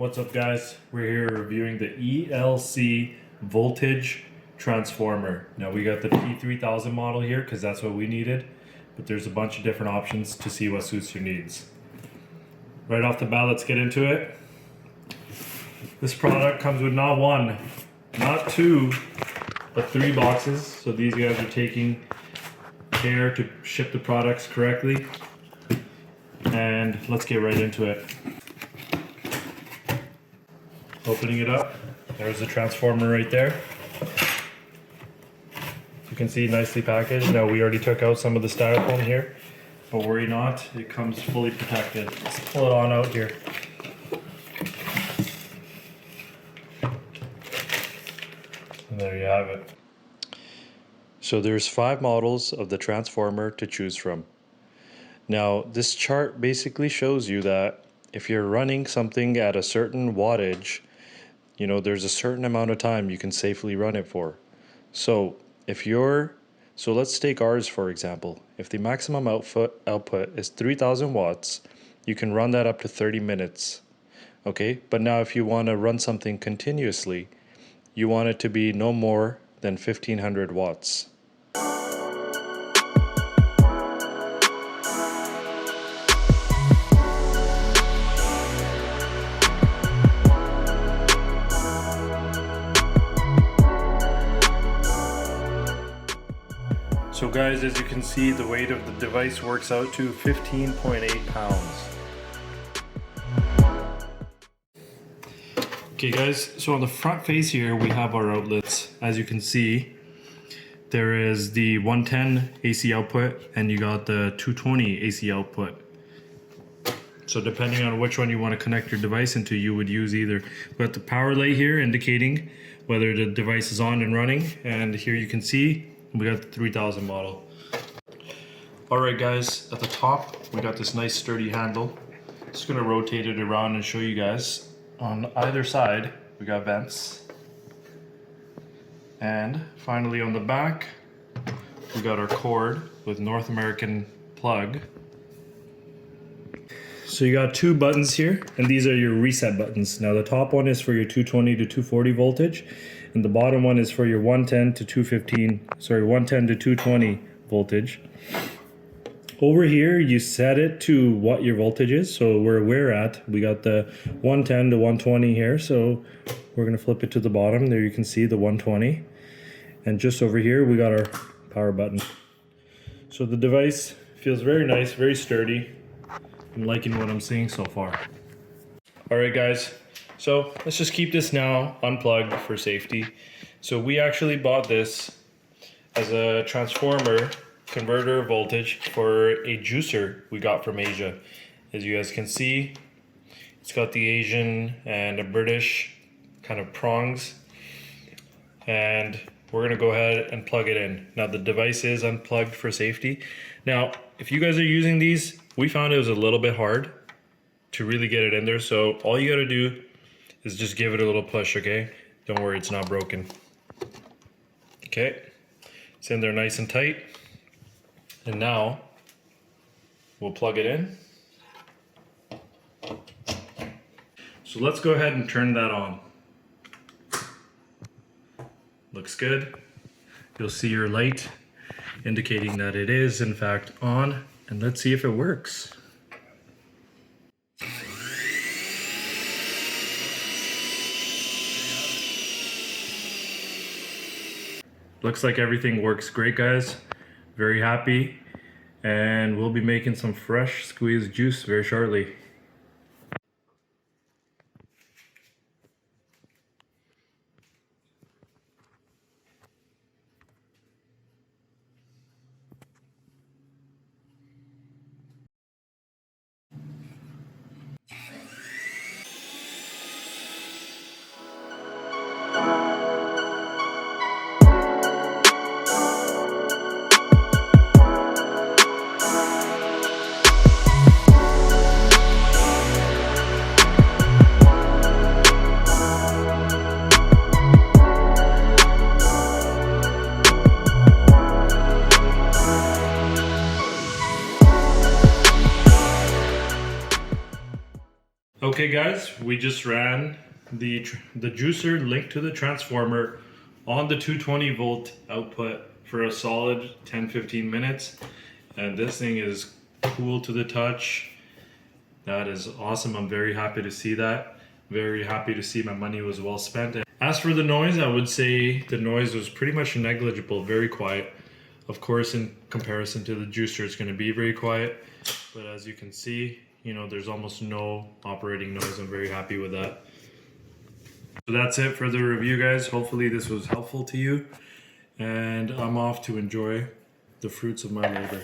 What's up, guys? We're here reviewing the ELC Voltage Transformer. Now we got the P3000 model here because that's what we needed, but there's a bunch of different options to see what suits your needs. Right off the bat, let's get into it. This product comes with not one, not two, but 3 boxes. So these guys are taking care to ship the products correctly. And let's get right into it. Opening it up, there's the transformer right there. You can see nicely packaged. Now we already took out some of the styrofoam here, but worry not, it comes fully protected. Let's pull it on out here. And there you have it. So there's 5 models of the transformer to choose from. Now this chart basically shows you that if you're running something at a certain wattage, there's a certain amount of time you can safely run it for. So let's take ours for example. If the maximum output is 3000 watts, you can run that up to 30 minutes. Okay, but now if you want to run something continuously, you want it to be no more than 1500 watts. So guys, as you can see, the weight of the device works out to 15.8 pounds. Okay guys, so on the front face here we have our outlets. As you can see, there is the 110 AC output and you got the 220 AC output. So depending on which one you want to connect your device into, you would use either. We got the power light here indicating whether the device is on and running, and here you can see we got the 3000 model. Alright guys, at the top we got this nice sturdy handle. Just gonna rotate it around and show you guys. On either side we got vents. And finally on the back we got our cord with North American plug. So you got 2 buttons here, and these are your reset buttons. Now the top one is for your 220 to 240 voltage, and the bottom one is for your 110 to 220 voltage. Over here you set it to what your voltage is. So where we're at, we got the 110 to 120 here, so we're going to flip it to the bottom. There you can see the 120, and just over here we got our power button. So the device feels very nice, very sturdy. I'm liking what I'm seeing so far. Alright guys, so let's just keep this now unplugged for safety. So we actually bought this as a transformer converter voltage for a juicer we got from Asia. As you guys can see, it's got the Asian and a British kind of prongs, and we're gonna go ahead and plug it in. Now the device is unplugged for safety. Now if you guys are using these, we found it was a little bit hard to really get it in there, so all you gotta do is just give it a little push, okay? Don't worry, it's not broken. Okay, it's in there nice and tight. And now we'll plug it in. So let's go ahead and turn that on. Looks good. You'll see your light indicating that it is in fact on, and let's see if it works. Looks like everything works great, guys. Very happy, and we'll be making some fresh squeezed juice very shortly. Okay guys, we just ran the juicer linked to the transformer on the 220 volt output for a solid 10-15 minutes, and this thing is cool to the touch. That is awesome. I'm very happy to see that. Very happy to see my money was well spent. As for the noise, I would say the noise was pretty much negligible, very quiet. Of course, in comparison to the juicer, it's going to be very quiet, but as you can see, you know, there's almost no operating noise. I'm very happy with that. So that's it for the review, guys. Hopefully this was helpful to you, and I'm off to enjoy the fruits of my labor.